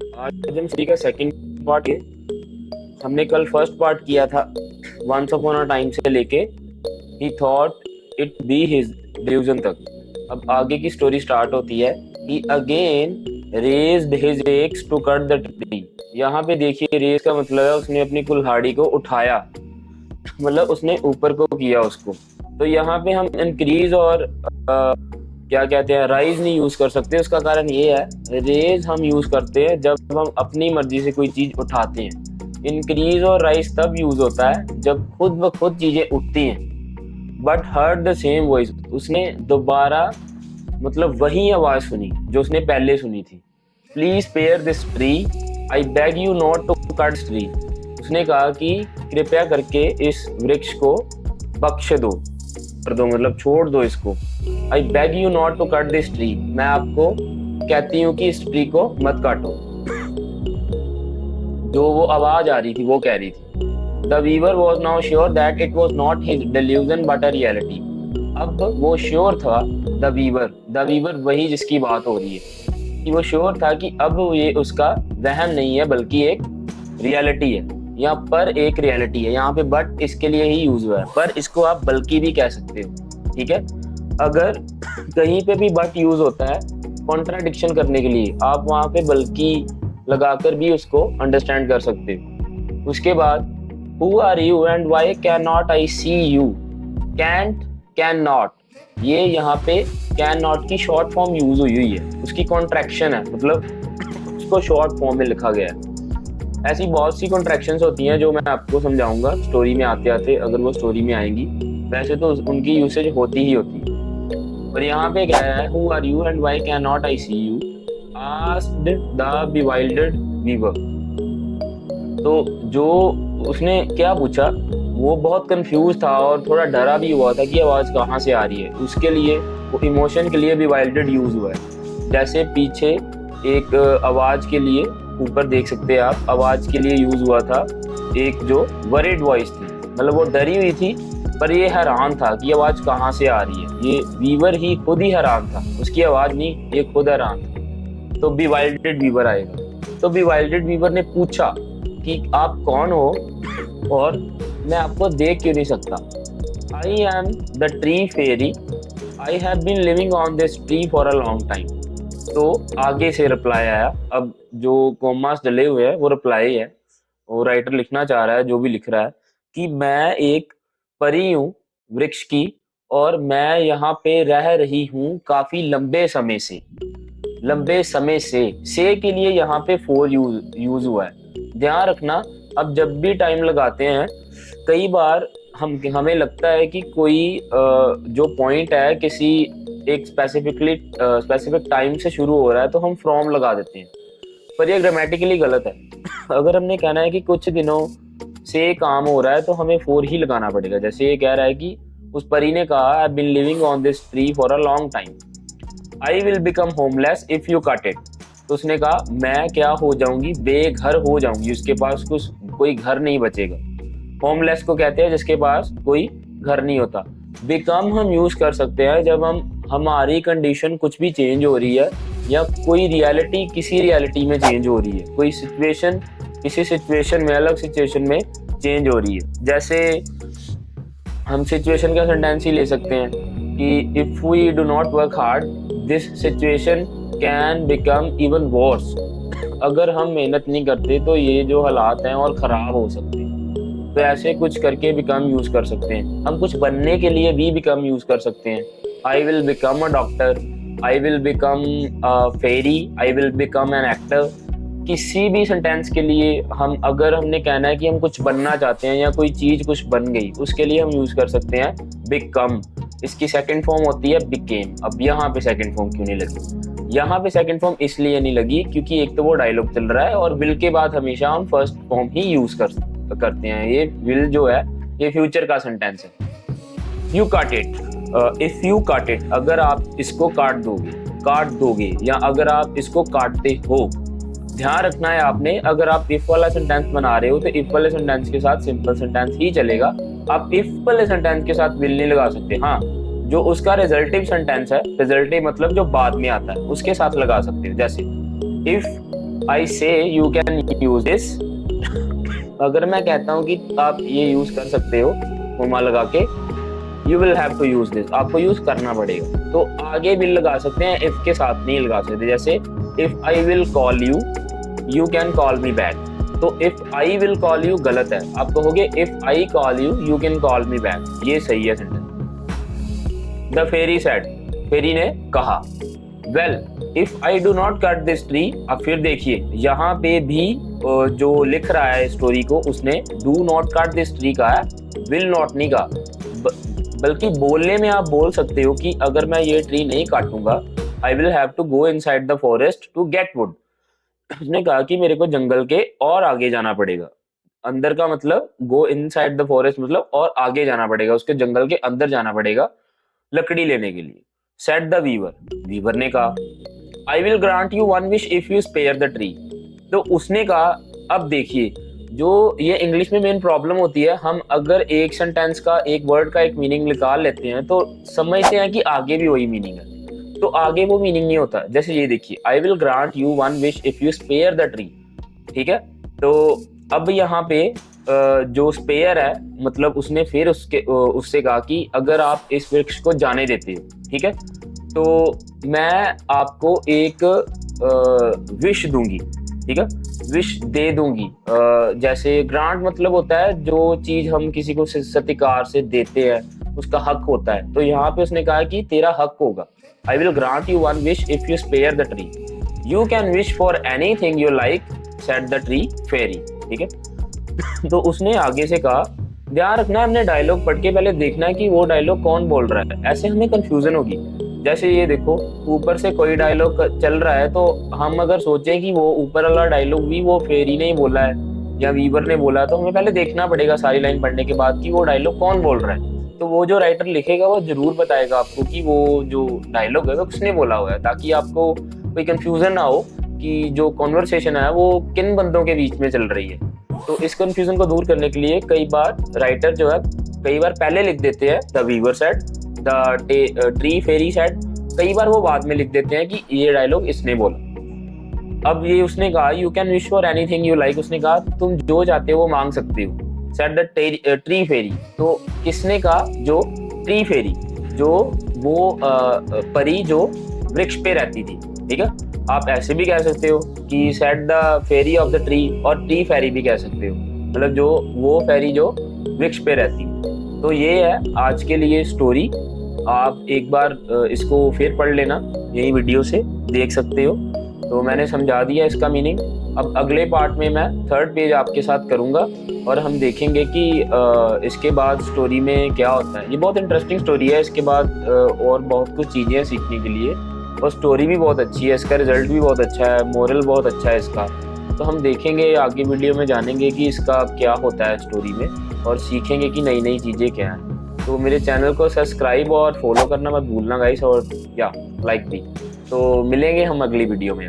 आज हम स्टोरी का सेकंड पार्ट है। हमने कल फर्स्ट पार्ट किया था वंस अपॉन अ टाइम से लेके he thought it be his delusion तक। अब आगे की स्टोरी स्टार्ट होती है he again raised his axe to cut the tree. यहाँ पे देखिए रेज का मतलब है उसने अपनी कुल्हाड़ी को उठाया, मतलब उसने ऊपर को किया उसको। तो यहाँ पे हम इंक्रीज और क्या कहते हैं राइज नहीं यूज कर सकते। उसका कारण ये है रेज हम यूज करते हैं जब हम अपनी मर्जी से कोई चीज उठाते हैं। इंक्रीज और राइज तब यूज होता है जब खुद ब खुद चीजें उठती हैं। But heard the same voice, उसने दोबारा मतलब वही आवाज सुनी जो उसने पहले सुनी थी। Please spare this tree, I beg you not to cut tree. उसने कहा कि कृपया करके इस वृक्ष को बख्श दो, कर दो, मतलब छोड़ दो इसको। I beg you not to cut this tree, मैं आपको कहती हूँ कि इस ट्री को मत काटो। जो वो आवाज आ रही थी वो कह रही थी the weaver was now sure that it was not his delusion but a reality. अब वो श्योर था, द वीवर वही जिसकी बात हो रही है कि वो श्योर था कि अब ये उसका वहम नहीं है बल्कि एक रियलिटी है। यहाँ पर एक रियलिटी है, यहाँ पे बट इसके लिए ही यूज हुआ है, पर इसको आप बल्कि भी कह सकते हो। ठीक है, अगर कहीं पे भी बट यूज होता है कॉन्ट्राडिक्शन करने के लिए, आप वहां पे बल्कि लगाकर भी उसको अंडरस्टैंड कर सकते हो। उसके बाद who are you and why can not I see you. Can't, can not, ये यहाँ पे कैन नॉट की शॉर्ट फॉर्म यूज हुई है, उसकी कॉन्ट्रैक्शन है, मतलब उसको शॉर्ट फॉर्म में लिखा गया है। ऐसी बहुत सी कॉन्ट्रैक्शंस होती हैं जो मैं आपको समझाऊंगा स्टोरी में आते आते, अगर वो स्टोरी में आएंगी। वैसे तो उनकी यूसेज होती ही होती है। और यहाँ पे क्या है who are you and why can not I see you asked the bewildered weaver. तो जो उसने क्या पूछा, वो बहुत कंफ्यूज था और थोड़ा डरा भी हुआ था कि आवाज कहाँ से आ रही है। उसके लिए वो इमोशन के लिए बिवाइल्डर्ड यूज हुआ है। जैसे पीछे एक आवाज के लिए, ऊपर देख सकते हैं आप, आवाज के लिए यूज हुआ था एक जो वरिड वॉइस थी, मतलब वो डरी हुई थी पर ये हैरान था कि आवाज कहाँ से आ रही है। ये वीवर ही खुद ही हैरान था, उसकी आवाज नहीं, ये खुद हैरान था। तो बिवाइल्डेड वीवर आएगा। तो बिवाइल्डेड वीवर ने पूछा कि आप कौन हो और मैं आपको देख क्यों नहीं सकता। I am the tree fairy, I have been living on this tree for a long time. तो आगे से रिप्लाई आया। अब जो कॉमास डले हुए हैं वो रिप्लाई है, वो राइटर लिखना चाह रहा है, जो भी लिख रहा है, कि मैं एक परी हूँ वृक्ष की और मैं यहाँ पे रह रही हूँ काफी लंबे समय से। लंबे समय से के लिए यहाँ पे फोर यूज हुआ है। ध्यान रखना, अब जब भी टाइम लगाते हैं कई बार हमें लगता है कि कोई जो पॉइंट है किसी एक स्पेसिफिक टाइम से शुरू हो रहा है तो हम फ्रॉम लगा देते हैं, पर ये ग्रामेटिकली गलत है। अगर हमने कहना है कि कुछ दिनों से काम हो रहा है तो हमें फोर ही लगाना पड़ेगा। जैसे ये कह रहा है कि उस परी ने कहा I have been living on this tree for a long time, I will become homeless if you cut it. तो उसने कहा मैं क्या हो जाऊंगी, बेघर हो जाऊंगी, उसके पास कुछ कोई घर नहीं बचेगा। होमलेस को कहते हैं जिसके पास कोई घर नहीं होता। बिकम हम यूज कर सकते हैं जब हमारी कंडीशन कुछ भी चेंज हो रही है या कोई रियलिटी किसी रियलिटी में चेंज हो रही है, कोई सिचुएशन किसी सिचुएशन में, अलग सिचुएशन में चेंज हो रही है। जैसे हम सिचुएशन का सेंटेंस ही ले सकते हैं कि if we do not work hard this situation can become even worse. अगर हम मेहनत नहीं करते तो ये जो हालात हैं और खराब हो सकते हैं। तो ऐसे कुछ करके बिकम यूज कर सकते हैं। हम कुछ बनने के लिए भी बिकम यूज कर सकते हैं। I will become a doctor, I will become a fairy, I will become an actor. किसी भी सेंटेंस के लिए हम अगर हमने कहना है कि हम कुछ बनना चाहते हैं या कोई चीज कुछ बन गई, उसके लिए हम यूज कर सकते हैं बिकम। इसकी सेकंड फॉर्म होती है बिकेम। अब यहाँ पे सेकंड फॉर्म क्यों नहीं लगी? यहाँ पे सेकंड फॉर्म इसलिए नहीं लगी क्योंकि एक तो वो डायलॉग चल रहा है और विल के बाद हमेशा हम फर्स्ट फॉर्म ही यूज करते हैं। ये विल जो है ये फ्यूचर का सेंटेंस है। यू काट इट, इफ यू काट इट, अगर आप इसको काट दोगे या अगर आप इसको काटते हो। ध्यान रखना है आपने, अगर आप इफ वाला सेंटेंस बना रहे हो तो इफ वाले सेंटेंस के साथ सिंपल सेंटेंस ही चलेगा। आप इफ वाले सेंटेंस के साथ विल नहीं लगा सकते। हाँ, जो उसका रिजल्टिव सेंटेंस है, रिजल्टिव मतलब जो बाद में आता है, उसके साथ लगा सकते हो। जैसे इफ आई से यू कैन यूज दिस, अगर मैं कहता हूँ कि आप ये यूज कर सकते हो कोमा लगा के, you will have to use this, आपको यूज करना पड़ेगा। तो आगे भी लगा सकते हैं, इफ के साथ नहीं लगा सकते। जैसे if I will call you, you can call me back. तो if I will call you गलत है, आप कहोगे if I call you, you can call me back, ये सही है sentence. The fairy said, fairy ने कहा। Well if I do not cut this tree, अब फिर देखिए यहाँ पे भी जो लिख रहा है स्टोरी को, उसने do not cut this tree कहा है, विल नॉट नहीं कहा। बल्कि बोलने में आप बोल सकते हो कि अगर मैं ये ट्री नहीं काटूंगा, I will have to go inside the forest to get wood. उसने कहा कि मेरे को जंगल के और आगे जाना पड़ेगा। अंदर का मतलब गो इनसाइड द फॉरेस्ट मतलब और आगे जाना पड़ेगा, उसके जंगल के अंदर जाना पड़ेगा लकड़ी लेने के लिए। सेड द वीवर, वीवर ने कहा I will grant you one wish if you spare the tree. तो उसने कहा, अब देखिए जो ये इंग्लिश में मेन प्रॉब्लम होती है, हम अगर एक सेंटेंस का एक वर्ड का एक मीनिंग निकाल लेते हैं तो समझते हैं कि आगे भी वही मीनिंग है, तो आगे वो मीनिंग नहीं होता। जैसे ये देखिए, I will grant you one wish if you spare the tree, ठीक है। तो अब यहाँ पे जो स्पेयर है मतलब उसने फिर उससे कहा कि अगर आप इस वृक्ष को जाने देते हो, ठीक है, तो मैं आपको एक विश दूंगी, ठीक है, विश दे दूंगी। जैसे ग्रांट मतलब होता है जो चीज हम किसी को सत्कार से देते हैं, उसका हक होता है। तो यहाँ पे उसने कहा कि तेरा हक होगा। I will grant you one wish if you spare the tree, you can wish for anything you like, said the tree fairy, ठीक है। तो उसने आगे से कहा, ध्यान रखना है, हमने डायलॉग पढ़ के पहले देखना है कि वो डायलॉग कौन बोल रहा है, ऐसे हमें कंफ्यूजन होगी। जैसे ये देखो, ऊपर से कोई डायलॉग चल रहा है, तो हम अगर सोचें कि वो ऊपर वाला डायलॉग भी वो फेरी ने ही बोला है या वीवर ने बोला है, तो हमें पहले देखना पड़ेगा सारी लाइन पढ़ने के बाद कि वो डायलॉग कौन बोल रहा है। तो वो जो राइटर लिखेगा वो जरूर बताएगा आपको कि वो जो डायलॉग है वो किसने बोला हुआ है, ताकि आपको कोई कंफ्यूजन ना हो कि जो कॉन्वर्सेशन है वो किन बंदों के बीच में चल रही है। तो इस कंफ्यूजन को दूर करने के लिए कई बार राइटर जो है कई बार पहले लिख देते हैं the weaver said, the tree fairy said, कई बार वो बाद में लिख देते हैं कि ये डायलॉग इसने बोला। अब ये उसने कहा you can wish for anything you like, उसने कहा तुम जो चाहते हो वो मांग सकते हो। सेड द ट्री फेरी, तो किसने कहा, जो ट्री फेरी, जो वो परी जो वृक्ष पे रहती थी, ठीक है। आप ऐसे भी कह सकते हो कि said the fairy of the tree, और ट्री फेरी भी कह सकते हो, मतलब जो वो फेरी जो वृक्ष पे रहती है। तो ये है आज के लिए स्टोरी, आप एक बार इसको फिर पढ़ लेना, यही वीडियो से देख सकते हो। तो मैंने समझा दिया इसका मीनिंग। अब अगले पार्ट में मैं थर्ड पेज आपके साथ करूँगा और हम देखेंगे कि इसके बाद स्टोरी में क्या होता है। ये बहुत इंटरेस्टिंग स्टोरी है, इसके बाद और बहुत कुछ चीज़ें हैं सीखने के लिए, और स्टोरी भी बहुत अच्छी है, इसका रिजल्ट भी बहुत अच्छा है, मोरल बहुत अच्छा है इसका। तो हम देखेंगे आगे वीडियो में, जानेंगे कि इसका क्या होता है स्टोरी में, और सीखेंगे कि नई नई चीज़ें क्या हैं। तो मेरे चैनल को सब्सक्राइब और फॉलो करना मत भूलना गाइस, और या लाइक भी। तो मिलेंगे हम अगली वीडियो में।